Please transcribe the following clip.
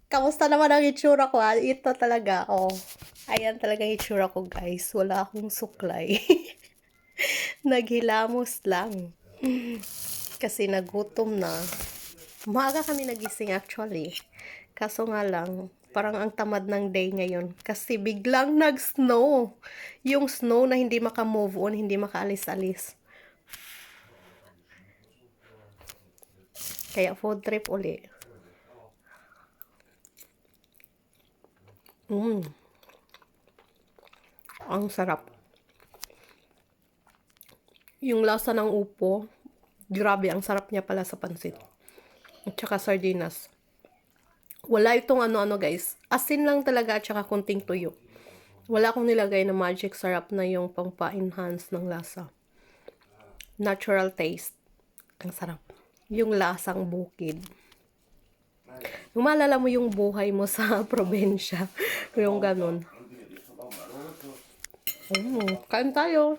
Kamusta naman ang itsura ko, Ito talaga, oh. Ayan talaga ang itsura ko, guys. Wala akong suklay. Naghilamos lang. Kasi nagutom na. Maaga kami nagising actually. Kaso nga lang, parang ang tamad ng day ngayon. Kasi biglang nag-snow. Yung snow na hindi maka-move on, hindi makaalis-alis. Kaya food trip uli. Ang sarap. Yung lasa ng upo, grabe, ang sarap niya pala sa pansit. At saka sardinas. Wala itong ano-ano guys. Asin lang talaga at saka kunting tuyo. Wala akong nilagay na magic sarap na yung pang-pa-enhance ng lasa. Natural taste. Ang sarap. Yung lasang bukid. Yung maalala mo yung buhay mo sa probinsya. Yung ganun. Kain tayo.